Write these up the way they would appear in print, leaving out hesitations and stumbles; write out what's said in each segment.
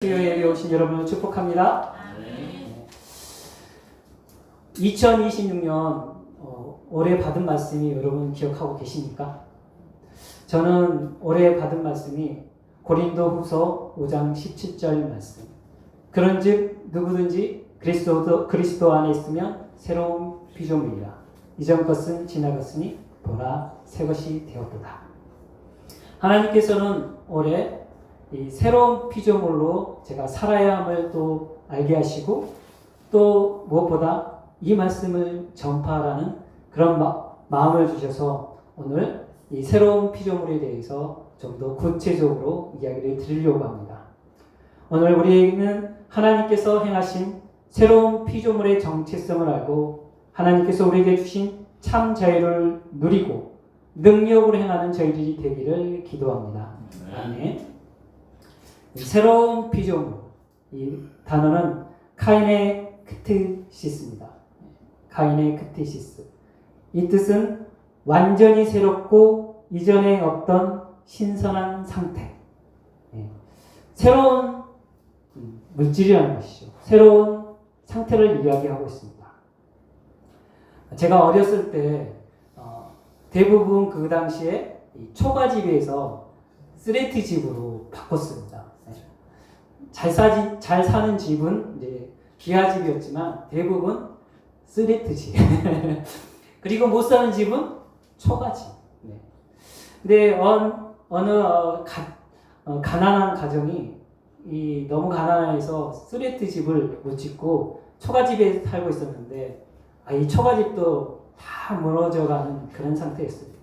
예배 오신 여러분을 축복합니다. 2026년 올해 받은 말씀이 여러분 기억하고 계십니까? 저는 올해 받은 말씀이 고린도후서 5장 17절 말씀. 그런즉 누구든지 그리스도 안에 있으면 새로운 피조물이라. 이전 것은 지나갔으니 보라 새 것이 되었도다. 하나님께서는 올해 이 새로운 피조물로 제가 살아야 함을 또 알게 하시고, 또 무엇보다 이 말씀을 전파하라는 그런 마음을 주셔서 오늘 이 새로운 피조물에 대해서 좀 더 구체적으로 이야기를 드리려고 합니다. 오늘 우리에게는 하나님께서 행하신 새로운 피조물의 정체성을 알고 하나님께서 우리에게 주신 참 자유를 누리고 능력으로 행하는 저희들이 되기를 기도합니다. 아멘. 새로운 피조물, 이 단어는 카이네 크테시스입니다. 카이네 크테시스. 이 뜻은 완전히 새롭고 이전에 없던 신선한 상태. 새로운 물질이라는 것이죠. 새로운 상태를 이야기하고 있습니다. 제가 어렸을 때 대부분 그 당시에 초가집에서 쓰레트 집으로 바꿨습니다. 잘 사는 집은 이제 기아집이었지만 대부분 쓰레트 집. 그리고 못 사는 집은 초가집. 근데 어느 가난한 가정이 너무 가난해서 쓰레트 집을 못 짓고 초가집에 살고 있었는데 이 초가집도 다 무너져가는 그런 상태였습니다.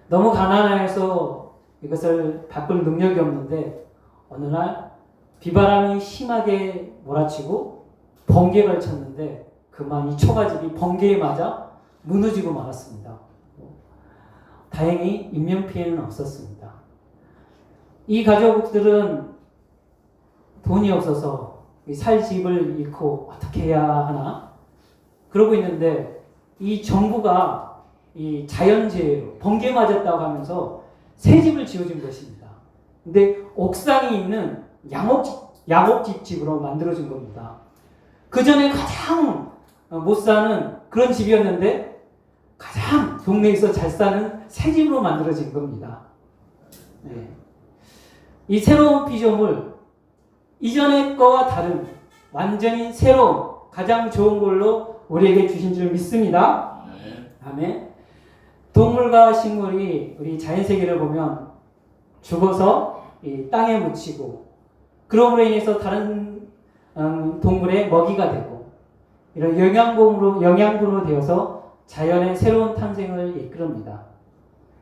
너무 가난해서 이것을 바꿀 능력이 없는데 어느 날 비바람이 심하게 몰아치고 번개가 걸쳤는데 그만 이 초가집이 번개에 맞아 무너지고 말았습니다. 다행히 인명피해는 없었습니다. 이 가족들은 돈이 없어서 살 집을 잃고 어떻게 해야 하나 그러고 있는데 이 정부가 이 자연재해로 번개 맞았다고 하면서 새 집을 지어준 것입니다. 근데 옥상이 있는 양옥집으로 만들어진 겁니다. 그 전에 가장 못 사는 그런 집이었는데 가장 동네에서 잘 사는 새 집으로 만들어진 겁니다. 이 새로운 피조물, 이전의 거와 다른 완전히 새로운 가장 좋은 걸로 우리에게 주신 줄 믿습니다. 아멘. 동물과 식물이 우리 자연세계를 보면 죽어서 이 땅에 묻히고 그럼으로 인해서 다른 동물의 먹이가 되고 이런 영양분으로 되어서 자연의 새로운 탄생을 이끌어옵니다.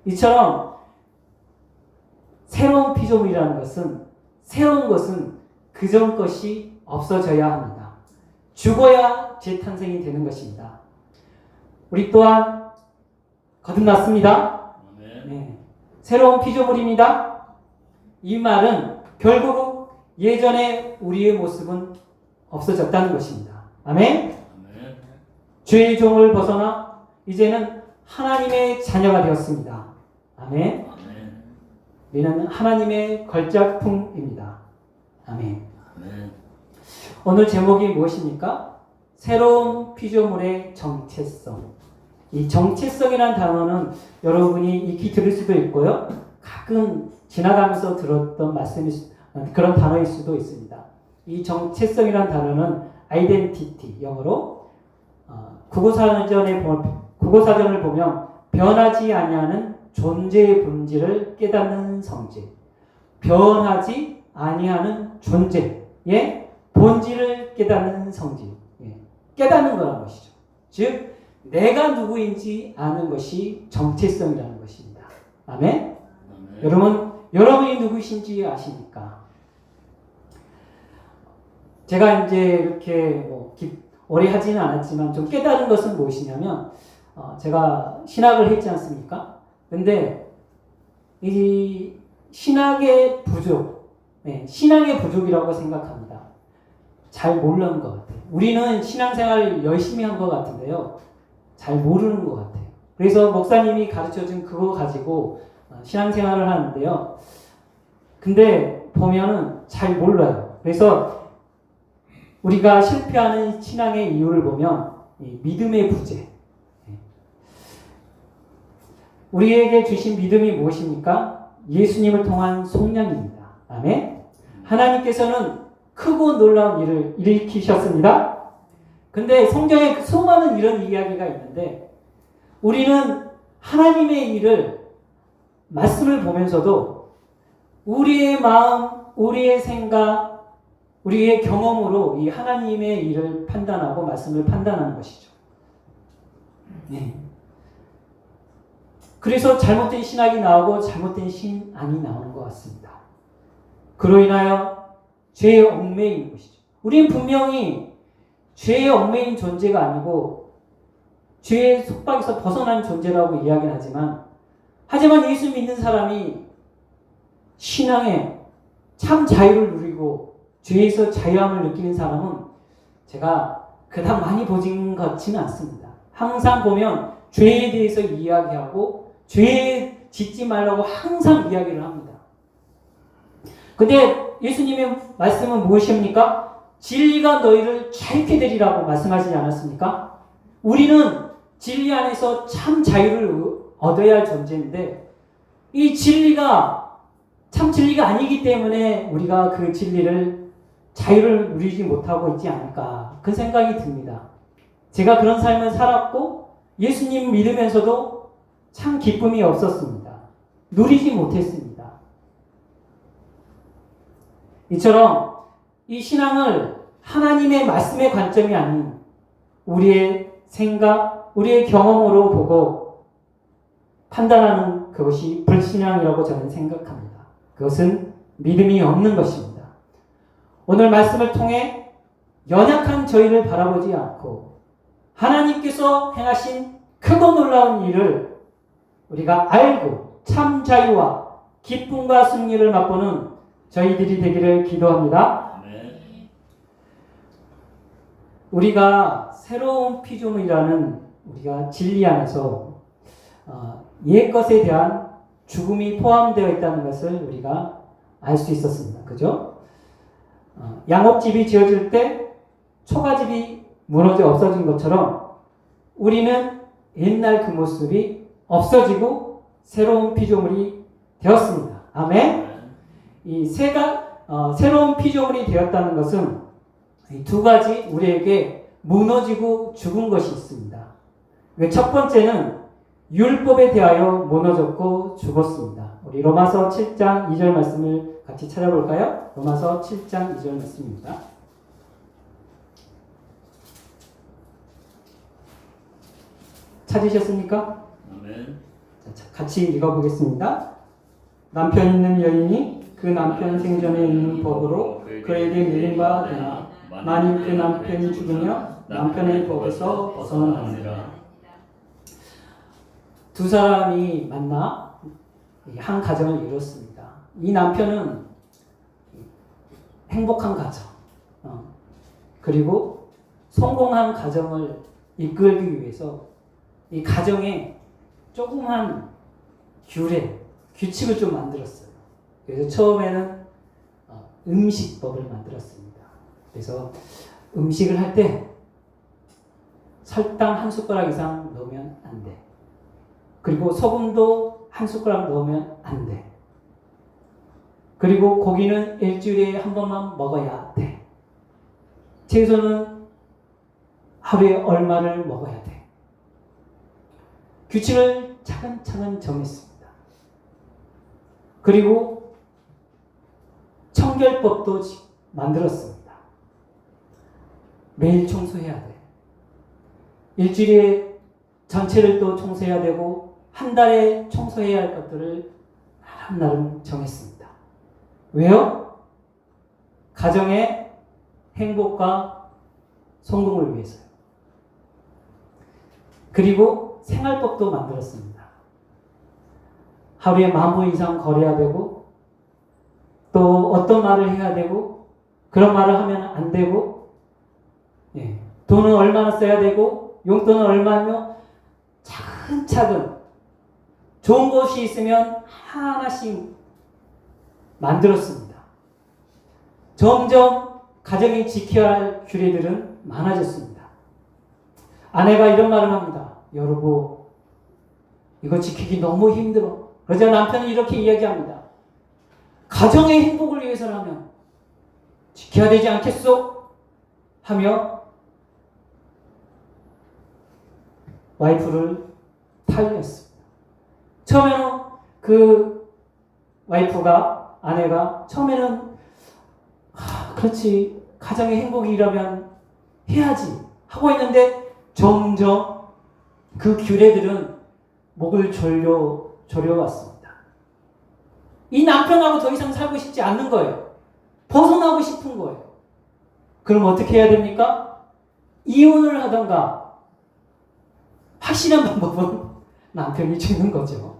이처럼 새로운 피조물이라는 것은 새로운 것은 그전 것이 없어져야 합니다. 죽어야 재탄생이 되는 것입니다. 우리 또한 거듭났습니다. 새로운 피조물입니다. 이 말은 결국 예전에 우리의 모습은 없어졌다는 것입니다. 아멘. 죄의 종을 벗어나 이제는 하나님의 자녀가 되었습니다. 아멘. 우리는 하나님의 걸작품입니다. 아멘. 오늘 제목이 무엇입니까? 새로운 피조물의 정체성. 이 정체성이라는 단어는 여러분이 익히 들을 수도 있고요. 가끔 지나가면서 들었던 그런 단어일 수도 있습니다. 이 정체성이라는 단어는 identity, 영어로 국어사전을 보면 변하지 아니하는 존재의 본질을 깨닫는 성질, 변하지 아니하는 존재의 본질을 깨닫는 성질, 깨닫는 거라는 것이죠. 즉 내가 누구인지 아는 것이 정체성이라는 것입니다. 아멘? 여러분이 누구신지 아십니까? 제가 이제 이렇게 오래 하지는 않았지만 좀 깨달은 것은 무엇이냐면 제가 신학을 했지 않습니까? 근데 이 신학의 부족, 신앙의 부족이라고 생각합니다. 잘 모르는 것 같아요. 우리는 신앙생활을 열심히 한 것 같은데요. 잘 모르는 것 같아요. 그래서 목사님이 가르쳐준 그거 가지고 신앙생활을 하는데요. 근데 보면은 잘 몰라요. 그래서 우리가 실패하는 신앙의 이유를 보면 이 믿음의 부재. 우리에게 주신 믿음이 무엇입니까? 예수님을 통한 속량입니다. 아멘. 하나님께서는 크고 놀라운 일을 일으키셨습니다. 근데 성경에 수많은 이런 이야기가 있는데 우리는 하나님의 일을 말씀을 보면서도 우리의 마음, 우리의 생각, 우리의 경험으로 이 하나님의 일을 판단하고 말씀을 판단하는 것이죠. 네. 그래서 잘못된 신학이 나오고 잘못된 신앙이 나오는 것 같습니다. 그로 인하여 죄에 얽매이는 것이죠. 우리는 분명히 죄에 얽매인 존재가 아니고 죄의 속박에서 벗어난 존재라고 이야기는 하지만 예수 믿는 사람이 신앙에 참 자유를 누리고 죄에서 자유함을 느끼는 사람은 제가 그닥 많이 보진 것 같지는 않습니다. 항상 보면 죄에 대해서 이야기하고 죄에 짓지 말라고 항상 이야기를 합니다. 근데 예수님의 말씀은 무엇입니까? 진리가 너희를 자유케 되리라고 말씀하시지 않았습니까? 우리는 진리 안에서 참 자유를 얻어야 할 존재인데 이 진리가 참 진리가 아니기 때문에 우리가 그 진리를 자유를 누리지 못하고 있지 않을까 그 생각이 듭니다. 제가 그런 삶을 살았고 예수님 믿으면서도 참 기쁨이 없었습니다. 누리지 못했습니다. 이처럼 이 신앙을 하나님의 말씀의 관점이 아닌 우리의 생각, 우리의 경험으로 보고 판단하는 그것이 불신앙이라고 저는 생각합니다. 그것은 믿음이 없는 것입니다. 오늘 말씀을 통해 연약한 저희를 바라보지 않고 하나님께서 행하신 크고 놀라운 일을 우리가 알고 참 자유와 기쁨과 승리를 맛보는 저희들이 되기를 기도합니다. 네. 우리가 새로운 피조물이라는 우리가 진리 안에서 옛것에 대한 죽음이 포함되어 있다는 것을 우리가 알 수 있었습니다. 그죠? 양옥집이 지어질 때 초가집이 무너져 없어진 것처럼 우리는 옛날 그 모습이 없어지고 새로운 피조물이 되었습니다. 아멘. 이 새로운 피조물이 되었다는 것은 이 두 가지 우리에게 무너지고 죽은 것이 있습니다. 첫 번째는 율법에 대하여 무너졌고 죽었습니다. 우리 로마서 7장 2절 말씀을 같이 찾아볼까요? 로마서 7장 2절 말씀입니다. 찾으셨습니까? 아멘. 자, 같이 읽어보겠습니다. 남편 있는 여인이 그 남편 생전에 있는 법으로 그에게 밀린 바 되나 만일 그 남편이 죽으며 남편의 법에서 벗어나니라. 두 사람이 만나 한 가정을 이뤘습니다. 이 남편은 행복한 가정, 그리고 성공한 가정을 이끌기 위해서 이 가정에 조그만 규칙을 좀 만들었어요. 그래서 처음에는 음식법을 만들었습니다. 그래서 음식을 할 때 설탕 한 숟가락 이상 넣으면 안 돼. 그리고 소금도 한 숟가락 넣으면 안 돼. 그리고 고기는 일주일에 한 번만 먹어야 돼. 채소는 하루에 얼마를 먹어야 돼. 규칙을 차근차근 정했습니다. 그리고 청결법도 만들었습니다. 매일 청소해야 돼. 일주일에 전체를 또 청소해야 되고 한 달에 청소해야 할 것들을 나름 정했습니다. 왜요? 가정의 행복과 성공을 위해서요. 그리고 생활법도 만들었습니다. 하루에 10,000보 이상 걸어야 되고 또 어떤 말을 해야 되고 그런 말을 하면 안 되고 돈은 얼마나 써야 되고 용돈은 얼마며 차근차근 좋은 것이 있으면 하나씩 만들었습니다. 점점 가정이 지켜야 할 규례들은 많아졌습니다. 아내가 이런 말을 합니다. 여러분, 이거 지키기 너무 힘들어. 그러자 남편은 이렇게 이야기합니다. 가정의 행복을 위해서라면 지켜야 되지 않겠소? 하며 와이프를 타이했습니다. 처음에는 그 와이프가, 아내가 처음에는 그렇지, 가정의 행복이라면 해야지 하고 있는데 점점 그 규례들은 목을 졸여왔습니다. 이 남편하고 더 이상 살고 싶지 않는 거예요. 벗어나고 싶은 거예요. 그럼 어떻게 해야 됩니까? 이혼을 하던가, 확실한 방법은 남편이 죽는 거죠.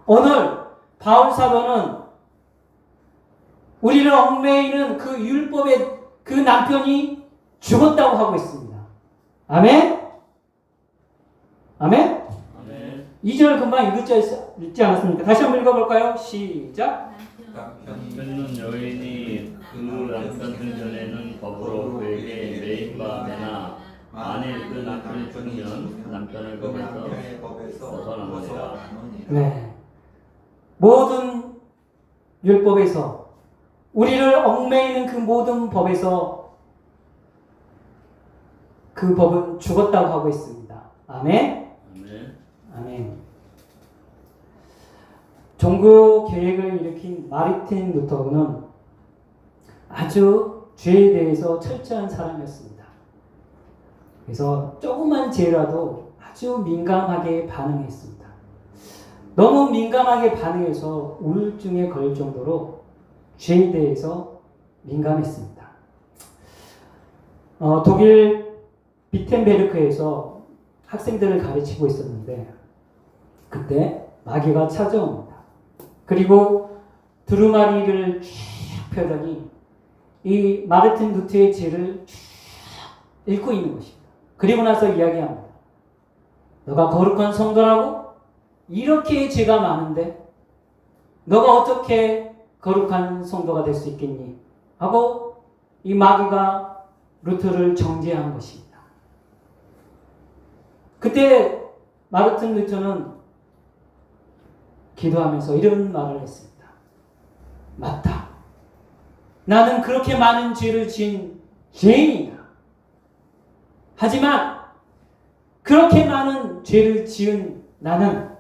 오늘 바울 사도는 우리를 얽매이는 그 율법의 그 남편이 죽었다고 하고 있습니다. 아멘? 아멘? 아멘. 2절 금방 읽지 않았습니까? 다시 한번 읽어볼까요? 시작. 남편은 여인이 그 남편 생전에는 법으로 그에게 매인 바 되나 만일 그 남편이 죽으면 남편을 법에서 벗어나느니라. 네. 모든 율법에서, 우리를 얽매이는 그 모든 법에서 그 법은 죽었다고 하고 있습니다. 아멘? 아멘. 아멘. 종교 개혁을 일으킨 마르틴 루터는 아주 죄에 대해서 철저한 사람이었습니다. 그래서 조그만 죄라도 아주 민감하게 반응했습니다. 너무 민감하게 반응해서 우울증에 걸릴 정도로 죄에 대해서 민감했습니다. 독일 비텐베르크에서 학생들을 가르치고 있었는데 그때 마귀가 찾아옵니다. 그리고 두루마리를 쭉 펴더니 이 마르틴 루터의 죄를 쭉 읽고 있는 것입니다. 그리고 나서 이야기합니다. 너가 거룩한 성도라고? 이렇게 죄가 많은데 너가 어떻게 거룩한 성도가 될 수 있겠니? 하고 이 마귀가 루터를 정죄한 것입니다. 그때 마르틴 루터는 기도하면서 이런 말을 했습니다. 맞다. 나는 그렇게 많은 죄를 지은 죄인이다. 하지만 그렇게 많은 죄를 지은 나는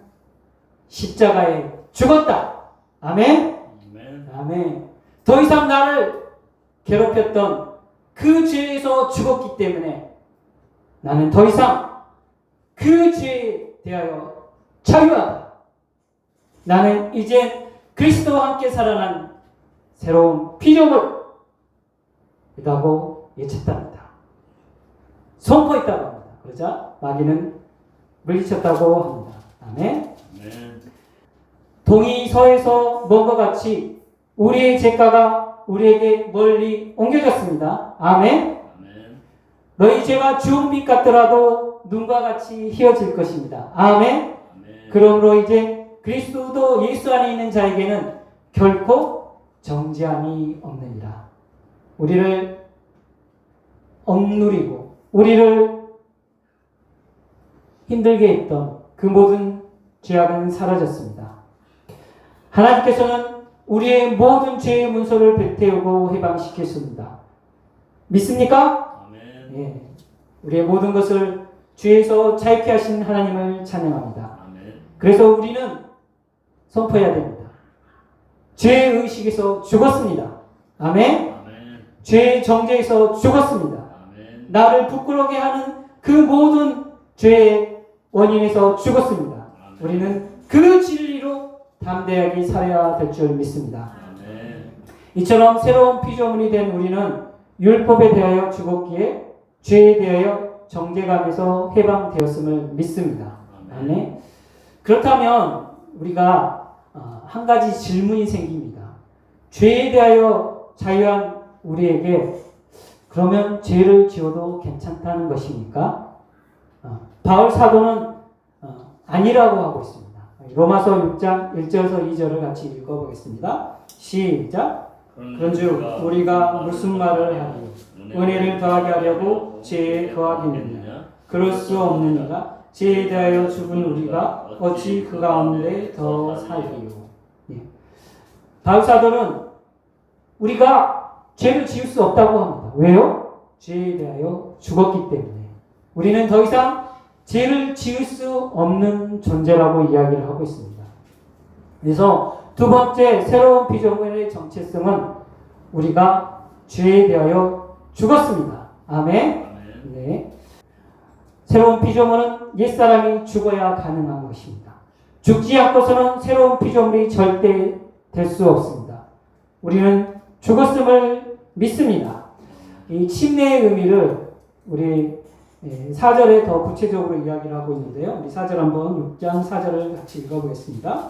십자가에 죽었다. 아멘? 아멘. 아멘. 더 이상 나를 괴롭혔던 그 죄에서 죽었기 때문에 나는 더 이상 그 죄에 대하여 자유하다. 나는 이제 그리스도와 함께 살아난 새로운 피조물 이라고 외쳤답니다. 선포했다고 합니다. 그러자 마귀는 물리쳤다고 합니다. 아멘. 아멘. 동이 서에서 먼 것 같이 우리의 죄가가 우리에게 멀리 옮겨졌습니다. 아멘. 아멘. 너희 죄가 주홍빛 같더라도 눈과 같이 희어질 것입니다. 아멘. 아멘. 그러므로 이제 그리스도 예수 안에 있는 자에게는 결코 정죄함이 없느니라. 우리를 억누리고 우리를 힘들게 했던 그 모든 죄악은 사라졌습니다. 하나님께서는 우리의 모든 죄의 문서를 배태우고 해방시켰습니다. 믿습니까? 아멘. 예. 우리의 모든 것을 죄에서 자유케 하신 하나님을 찬양합니다. 아멘. 그래서 우리는 선포해야 됩니다. 죄의 의식에서 죽었습니다. 아멘. 아멘. 죄의 정죄에서 죽었습니다. 아멘. 나를 부끄러게 하는 그 모든 죄의 원인에서 죽었습니다. 아멘. 우리는 그 진리로 담대하게 살아야 될 줄 믿습니다. 아멘. 이처럼 새로운 피조물이 된 우리는 율법에 대하여 죽었기에 죄에 대하여 정죄감에서 해방되었음을 믿습니다. 아멘. 그렇다면 우리가 한 가지 질문이 생깁니다. 죄에 대하여 자유한 우리에게 그러면 죄를 지어도 괜찮다는 것입니까? 바울 사도는 아니라고 하고 있습니다. 로마서 6장 1절에서 2절을 같이 읽어보겠습니다. 시작. 그런즉 우리가 무슨 말을 하리요? 은혜를 더하게 하려고 죄에 더하겠느냐? 그럴 수 없느니라. 죄에 대하여 죽은 우리가 어찌 그 가운데 더 살리요? 예. 바울 사도는 우리가 죄를 지을 수 없다고 합니다. 왜요? 죄에 대하여 죽었기 때문에. 우리는 더 이상 죄를 지을 수 없는 존재라고 이야기를 하고 있습니다. 그래서 두 번째 새로운 피조물의 정체성은 우리가 죄에 대하여 죽었습니다. 아멘. 네. 새로운 피조물은 옛사람이 죽어야 가능한 것입니다. 죽지 않고서는 새로운 피조물이 절대 될 수 없습니다. 우리는 죽었음을 믿습니다. 이 침례의 의미를 우리 4절에 더 구체적으로 이야기를 하고 있는데요. 우리 4절 한번 6장 4절을 같이 읽어보겠습니다.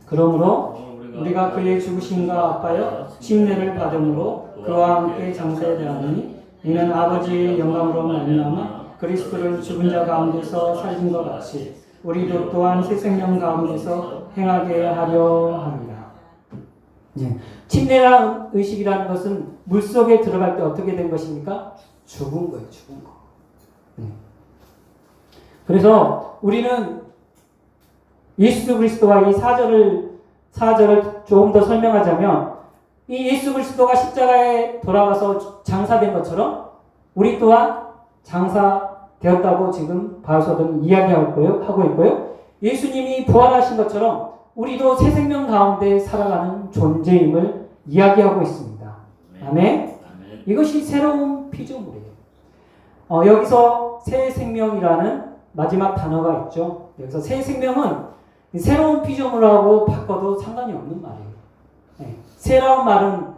그러므로 우리가 그의 죽으심과 아파여 침례를 받음으로 그와 함께 장사에 대하니 이는 아버지의 영광으로 말미암아 그리스도를 죽은 자 가운데서 살린 것 같이 우리도 또한 새 생명 가운데서 행하게 하려 합니다. 예. 침례라는 의식이라는 것은 물속에 들어갈 때 어떻게 된 것입니까? 죽은 거예요. 죽은 거. 예. 그래서 우리는 예수 그리스도와 이 4절을 조금 더 설명하자면 이 예수 그리스도가 십자가에 돌아가서 장사된 것처럼 우리 또한 장사되었다고 지금 바울사도는 하고 있고요. 예수님이 부활하신 것처럼 우리도 새 생명 가운데 살아가는 존재임을 이야기하고 있습니다. 아멘. 이것이 새로운 피조물이에요. 여기서 새 생명이라는 마지막 단어가 있죠. 여기서 새 생명은 새로운 피조물하고 바꿔도 상관이 없는 말이에요. 네. 새라는 말은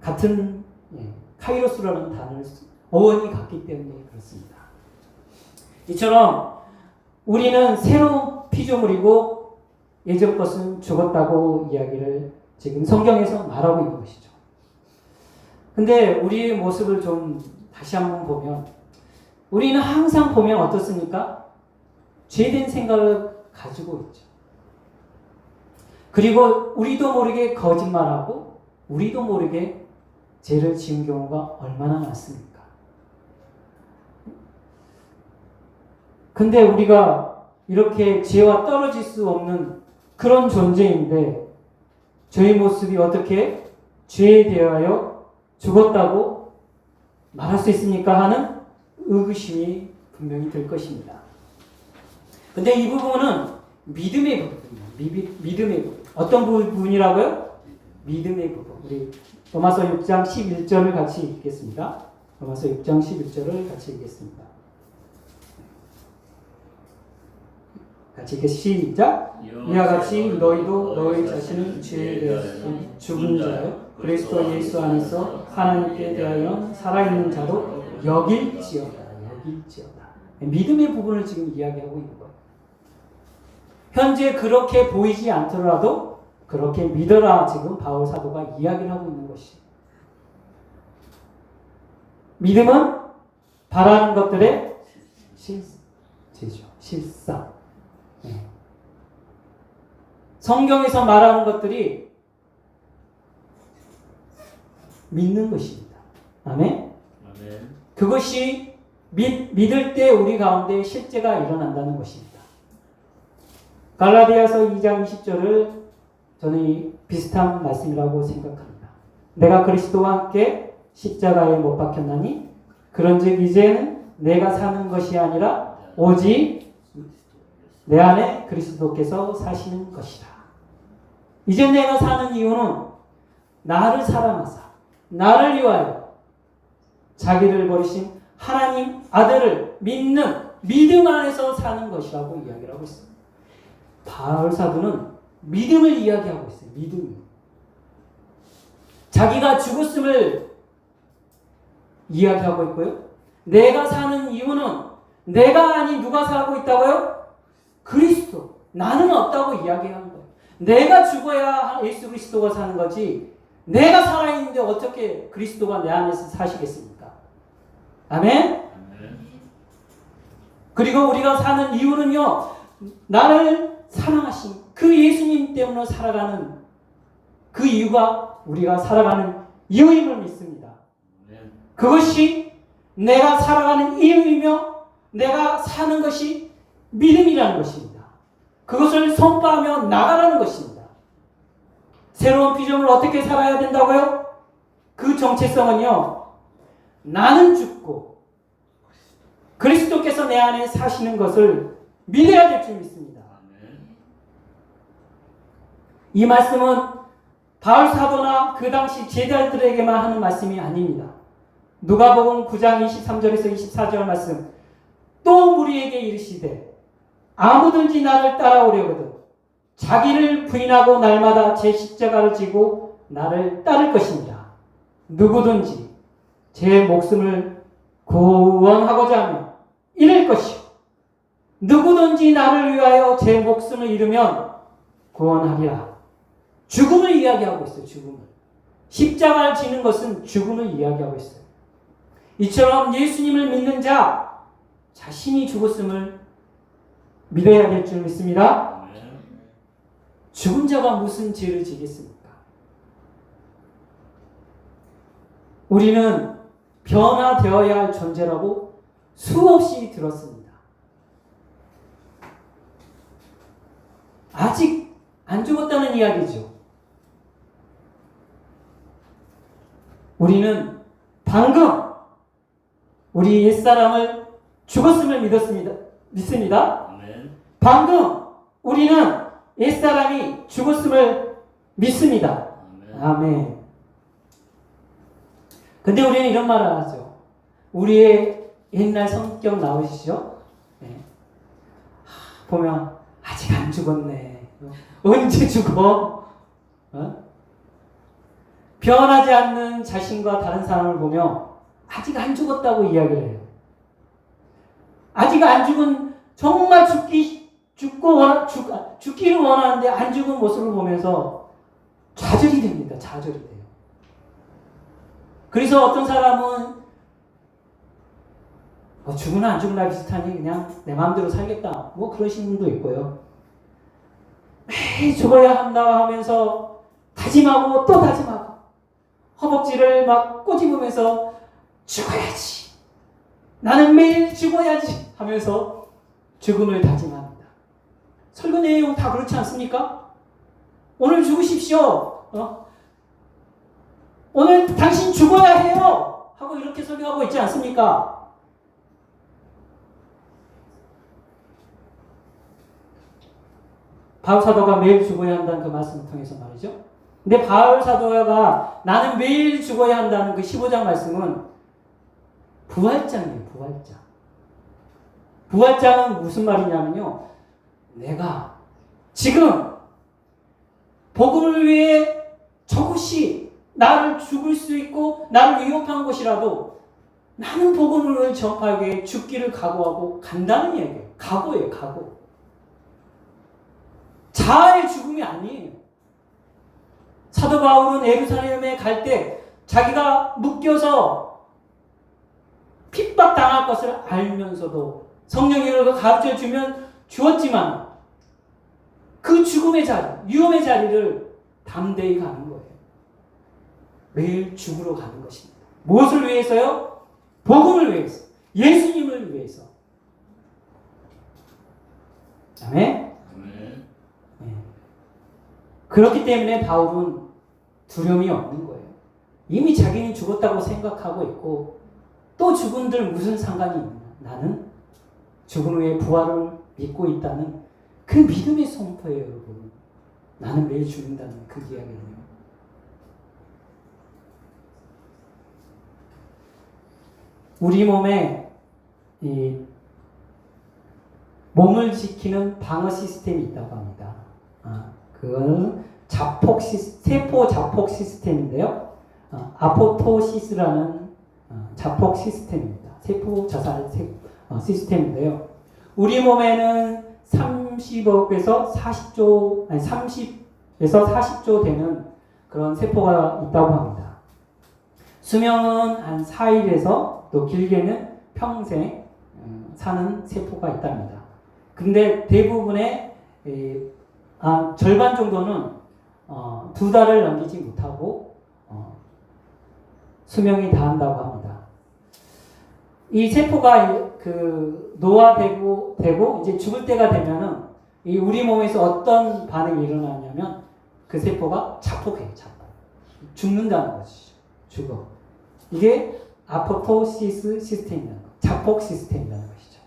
같은 카이로스라는 단어를 어원이 같기 때문에 그렇습니다. 이처럼 우리는 새로운 피조물이고 예전 것은 죽었다고 이야기를 지금 성경에서 말하고 있는 것이죠. 근데 우리의 모습을 좀 다시 한번 보면 우리는 항상 보면 어떻습니까? 죄된 생각을 가지고 있죠. 그리고 우리도 모르게 거짓말하고 우리도 모르게 죄를 지은 경우가 얼마나 많습니까? 근데 우리가 이렇게 죄와 떨어질 수 없는 그런 존재인데 저희 모습이 어떻게 죄에 대하여 죽었다고 말할 수 있습니까? 하는 의구심이 분명히 들 것입니다. 근데 이 부분은 믿음의 부분입니다. 믿음의 부분. 어떤 부분이라고요? 믿음의 부분. 우리 로마서 6장 11절을 같이 읽겠습니다. 로마서 6장 11절을 같이 읽겠습니다. 같이 읽겠습니다. 시작. 이와 같이 너희도 너희 자신을 죄에 대하여 죽은 자요 그리스도 예수 안에서 하나님께 대하여 살아있는 자로 여길지어다. 믿음의 부분을 지금 이야기하고 있는 거예요. 현재 그렇게 보이지 않더라도 그렇게 믿어라 지금 바울 사도가 이야기를 하고 있는 것이. 믿음은 바라는 것들의 실상. 네. 성경에서 말하는 것들이 믿는 것입니다. 아멘. 그것이 믿을 때 우리 가운데 실제가 일어난다는 것입니다. 갈라디아서 2장 20절을 저는 비슷한 말씀이라고 생각합니다. 내가 그리스도와 함께 십자가에 못 박혔나니 그런즉 이제는 내가 사는 것이 아니라 오직 내 안에 그리스도께서 사시는 것이다. 이제 내가 사는 이유는 나를 사랑하사 나를 위하여 자기를 버리신 하나님 아들을 믿는 믿음 안에서 사는 것이라고 이야기를 하고 있습니다. 바울 사도는 믿음을 이야기하고 있어요. 믿음. 자기가 죽었음을 이야기하고 있고요. 내가 사는 이유는 내가 아닌 누가 살고 있다고요? 그리스도. 나는 없다고 이야기하는 거예요. 내가 죽어야 예수 그리스도가 사는 거지 내가 살아있는데 어떻게 그리스도가 내 안에서 사시겠습니까? 아멘? 그리고 우리가 사는 이유는요. 나를 사랑하신 그 예수님 때문에 살아가는 그 이유가 우리가 살아가는 이유임을 믿습니다. 그것이 내가 살아가는 이유이며 내가 사는 것이 믿음이라는 것입니다. 그것을 선포하며 나가라는 것입니다. 새로운 비전을 어떻게 살아야 된다고요? 그 정체성은요, 나는 죽고 그리스도께서 내 안에 사시는 것을 믿어야 될 줄 믿습니다. 이 말씀은 바울 사도나 그 당시 제자들에게만 하는 말씀이 아닙니다. 누가복음 9장 23절에서 24절 말씀, 또 무리에게 이르시되 아무든지 나를 따라오려거든 자기를 부인하고 날마다 제 십자가를 지고 나를 따를 것입니다. 누구든지 제 목숨을 구원하고자 하면 잃을 것이요 누구든지 나를 위하여 제 목숨을 잃으면 구원하리라. 죽음을 이야기하고 있어요. 죽음을. 십자가를 지는 것은 죽음을 이야기하고 있어요. 이처럼 예수님을 믿는 자 자신이 죽었음을 믿어야 될 줄 믿습니다. 죽은 자가 무슨 죄를 지겠습니까? 우리는 변화되어야 할 존재라고 수없이 들었습니다. 아직 안 죽었다는 이야기죠. 우리는 방금 우리 옛사람을 죽었음을 믿습니다. 방금 우리는 옛사람이 죽었음을 믿습니다. 아멘. 근데 우리는 이런 말을 하죠. 우리의 옛날 성격 나오시죠? 네. 보면 아직 안 죽었네. 언제 죽어? 변하지 않는 자신과 다른 사람을 보며 아직 안 죽었다고 이야기를 해요. 아직 안 죽은, 정말 죽기를 원하는데 안 죽은 모습을 보면서 좌절이 됩니다. 좌절이 돼요. 그래서 어떤 사람은 죽으나 안 죽으나 비슷하니 그냥 내 마음대로 살겠다. 뭐 그러신 분도 있고요. 매일 죽어야 한다 하면서 다짐하고 또 다짐하고 허벅지를 막 꼬집으면서 죽어야지. 나는 매일 죽어야지 하면서 죽음을 다짐합니다. 설교 내용 다 그렇지 않습니까? 오늘 죽으십시오. 오늘 당신 죽어야 해요. 하고 이렇게 설교하고 있지 않습니까? 바울 사도가 매일 죽어야 한다는 그 말씀을 통해서 말이죠. 근데 바울 사도가 나는 매일 죽어야 한다는 그 15장 말씀은 부활장이에요. 부활장. 부활장은 무슨 말이냐면요. 내가 지금 복음을 위해 저것이 나를 죽을 수 있고 나를 위협한 것이라도 나는 복음을 전파하기 위해 죽기를 각오하고 간다는 얘기예요. 각오예요. 각오. 자아의 죽음이 아니에요. 사도 바울은 예루살렘에 갈 때 자기가 묶여서 핍박당할 것을 알면서도 성령이 그를 가르쳐 주었지만 그 죽음의 자리, 위험의 자리를 담대히 가는 거예요. 매일 죽으러 가는 것입니다. 무엇을 위해서요? 복음을 위해서, 예수님을 위해서. 아멘? 그렇기 때문에 바울은 두려움이 없는 거예요. 이미 자기는 죽었다고 생각하고 있고 또 죽은들 무슨 상관이 있나. 나는 죽은 후에 부활을 믿고 있다는 그 믿음의 선포예요. 여러분. 나는 매일 죽는다는 그 이야기예요. 우리 몸에 이 몸을 지키는 방어 시스템이 있다고 합니다. 그거는 세포 자폭 시스템인데요. 아포토시스라는 자폭 시스템입니다. 세포 자살 시스템인데요. 우리 몸에는 30에서 40조 되는 그런 세포가 있다고 합니다. 수명은 한 4일에서 또 길게는 평생 사는 세포가 있답니다. 근데 대부분의 절반 정도는 2달을 넘기지 못하고 수명이 다한다고 합니다. 이 세포가 노화되고 이제 죽을 때가 되면은 이 우리 몸에서 어떤 반응이 일어나냐면 그 세포가 자폭해요. 자폭. 죽는다는 것이죠. 죽어. 이게 아포토시스 시스템이라는 거. 자폭 시스템이라는 것이죠.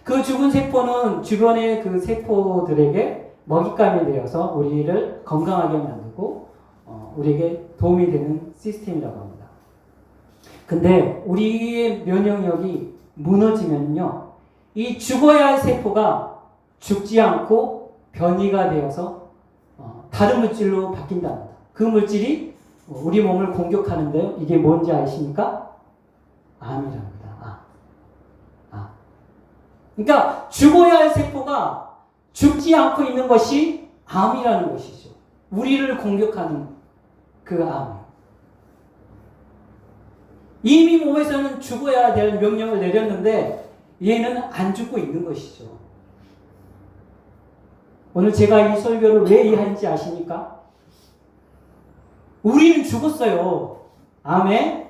그 죽은 세포는 주변의 그 세포들에게 먹잇감이 되어서 우리를 건강하게 만들고 우리에게 도움이 되는 시스템이라고 합니다. 근데 우리의 면역력이 무너지면요, 이 죽어야 할 세포가 죽지 않고 변이가 되어서 다른 물질로 바뀐답니다. 그 물질이 우리 몸을 공격하는데요. 이게 뭔지 아십니까? 암이랍니다. 그러니까 죽어야 할 세포가 죽지 않고 있는 것이 암이라는 것이죠. 우리를 공격하는 그 암. 이미 몸에서는 죽어야 될 명령을 내렸는데 얘는 안 죽고 있는 것이죠. 오늘 제가 이 설교를 왜 하는지 아십니까? 우리는 죽었어요. 아멘.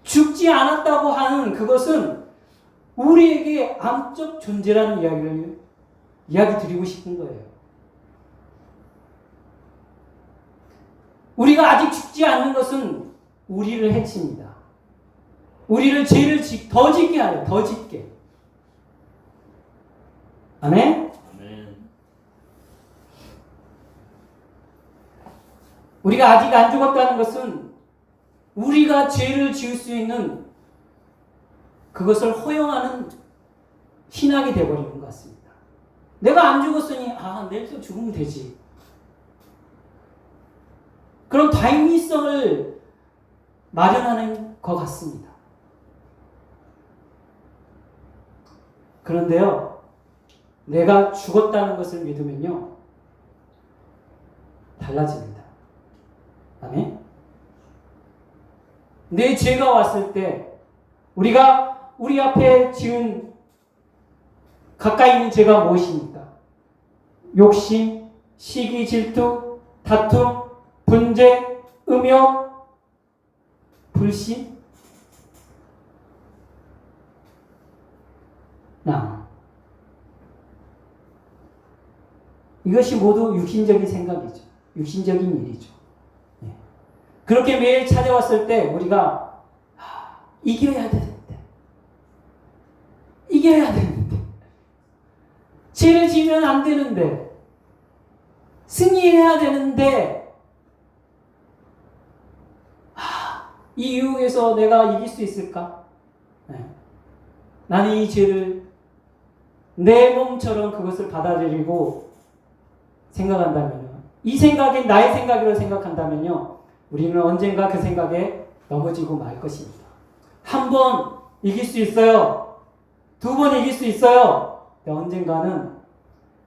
죽지 않았다고 하는 그것은 우리에게 암적 존재라는 이야기 드리고 싶은 거예요. 우리가 아직 죽지 않는 것은 우리를 해칩니다. 우리를 죄를 더 짓게 하려, 더 짓게. 아멘? 아멘. 우리가 아직 안 죽었다는 것은 우리가 죄를 지을 수 있는 그것을 허용하는 신학이 되어버리는 것 같습니다. 내가 안 죽었으니 내일 또 죽으면 되지. 그런 당위성을 마련하는 것 같습니다. 그런데요, 내가 죽었다는 것을 믿으면요, 달라집니다. 아멘? 내 죄가 왔을 때, 우리가 우리 앞에 지은 가까이 있는 죄가 무엇입니까? 욕심, 시기, 질투, 다툼, 분쟁, 음욕, 불신, 이것이 모두 육신적인 생각이죠. 육신적인 일이죠. 그렇게 매일 찾아왔을 때 우리가 이겨야 되는데, 죄를 지면 안 되는데, 승리해야 되는데, 이 유혹에서 내가 이길 수 있을까? 나는 이 죄를 내 몸처럼 그것을 받아들이고 생각한다면요, 이 생각이 나의 생각이라고 생각한다면요, 우리는 언젠가 그 생각에 넘어지고 말 것입니다. 한 번 이길 수 있어요. 2번 이길 수 있어요. 근데 언젠가는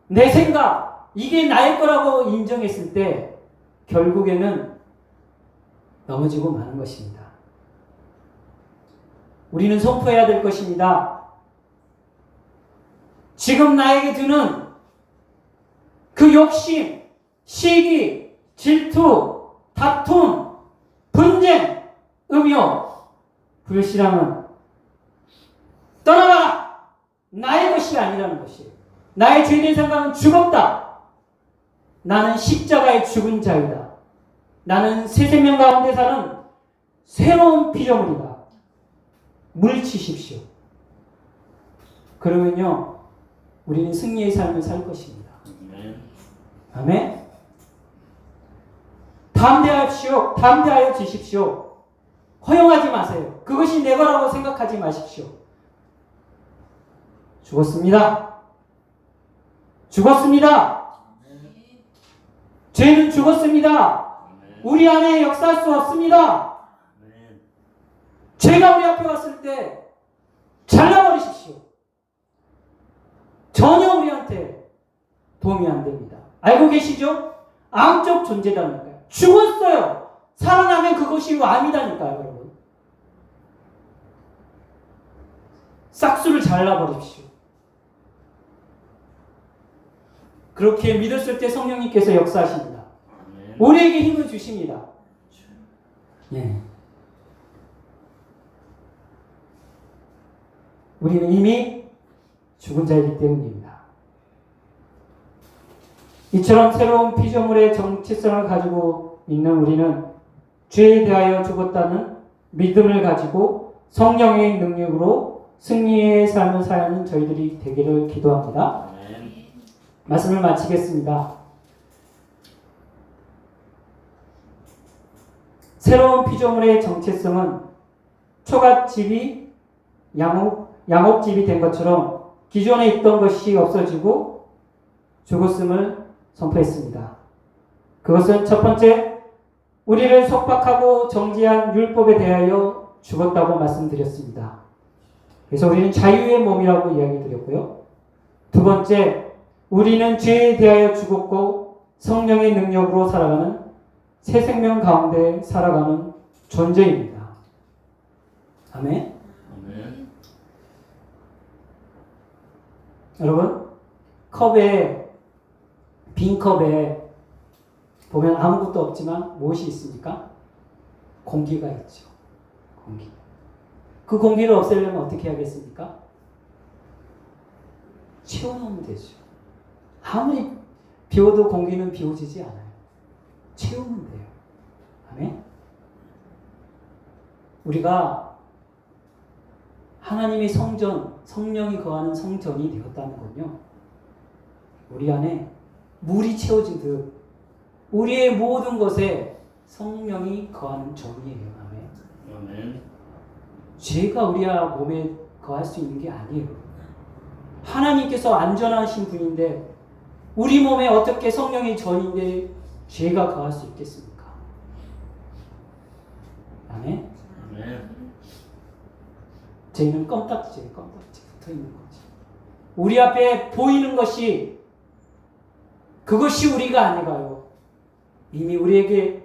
내 생각, 이게 나의 거라고 인정했을 때 결국에는 넘어지고 마는 것입니다. 우리는 선포해야 될 것입니다. 지금 나에게 드는 그 욕심, 시기, 질투, 다툼, 분쟁, 음욕, 불신앙은 떠나가라! 나의 것이 아니라는 것이에요. 나의 죄된 생각은 죽었다. 나는 십자가에 죽은 자이다. 나는 새 생명 가운데 사는 새로운 피조물이다. 물리치십시오. 그러면요, 우리는 승리의 삶을 살 것입니다. 아멘. 담대하여 지십시오. 허용하지 마세요. 그것이 내 거라고 생각하지 마십시오. 죽었습니다. 죄는 죽었습니다. 우리 안에 역사할 수 없습니다. 죄가 우리 앞에 왔을 때 잘라버리십시오. 전혀 우리한테 도움이 안 됩니다. 알고 계시죠? 암적 존재다니까요. 죽었어요. 살아나면 그것이 암이다니까요, 여러분. 싹수를 잘라버립시오. 그렇게 믿었을 때 성령님께서 역사하십니다. 우리에게 힘을 주십니다. 예. 우리는 이미 죽은 자이기 때문입니다. 이처럼 새로운 피조물의 정체성을 가지고 있는 우리는 죄에 대하여 죽었다는 믿음을 가지고 성령의 능력으로 승리의 삶을 사는 저희들이 되기를 기도합니다. 말씀을 마치겠습니다. 새로운 피조물의 정체성은 초가집이 양옥집이 된 것처럼 기존에 있던 것이 없어지고 죽었음을 선포했습니다. 그것은 첫 번째, 우리를 속박하고 정죄한 율법에 대하여 죽었다고 말씀드렸습니다. 그래서 우리는 자유의 몸이라고 이야기 드렸고요. 두 번째, 우리는 죄에 대하여 죽었고 성령의 능력으로 살아가는 새 생명 가운데 살아가는 존재입니다. 아멘. 아멘. 여러분, 빈 컵에 보면 아무것도 없지만 무엇이 있습니까? 공기가 있죠. 공기. 그 공기를 없애려면 어떻게 하겠습니까? 채워놓으면 되죠. 아무리 비워도 공기는 비워지지 않아요. 채우면 돼요. 아멘? 우리가 하나님의 성전, 성령이 거하는 성전이 되었다는 건요, 우리 안에 물이 채워진 듯 우리의 모든 것에 성령이 거하는 존이에요. 아멘. 아멘. 죄가 우리 몸에 거할 수 있는 게 아니에요. 하나님께서 안전하신 분인데 우리 몸에 어떻게 성령의 전인데 죄가 거할 수 있겠습니까? 아멘. 아멘. 죄는 껌딱지예요. 껌딱지 붙어있는 거지. 우리 앞에 보이는 것이 그것이 우리가 아니가요. 이미 우리에게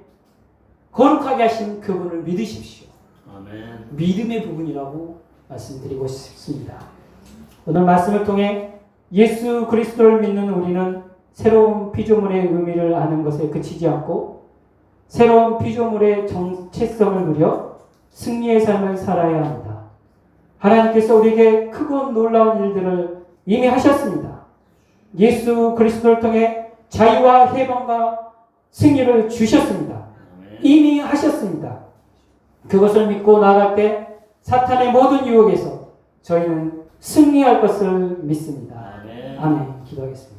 거룩하게 하신 그분을 믿으십시오. 아멘. 믿음의 부분이라고 말씀드리고 싶습니다. 오늘 말씀을 통해 예수 그리스도를 믿는 우리는 새로운 피조물의 의미를 아는 것에 그치지 않고 새로운 피조물의 정체성을 누려 승리의 삶을 살아야 합니다. 하나님께서 우리에게 크고 놀라운 일들을 이미 하셨습니다. 예수 그리스도를 통해 자유와 해방과 승리를 주셨습니다. 이미 하셨습니다. 그것을 믿고 나아갈 때 사탄의 모든 유혹에서 저희는 승리할 것을 믿습니다. 아멘. 기도하겠습니다.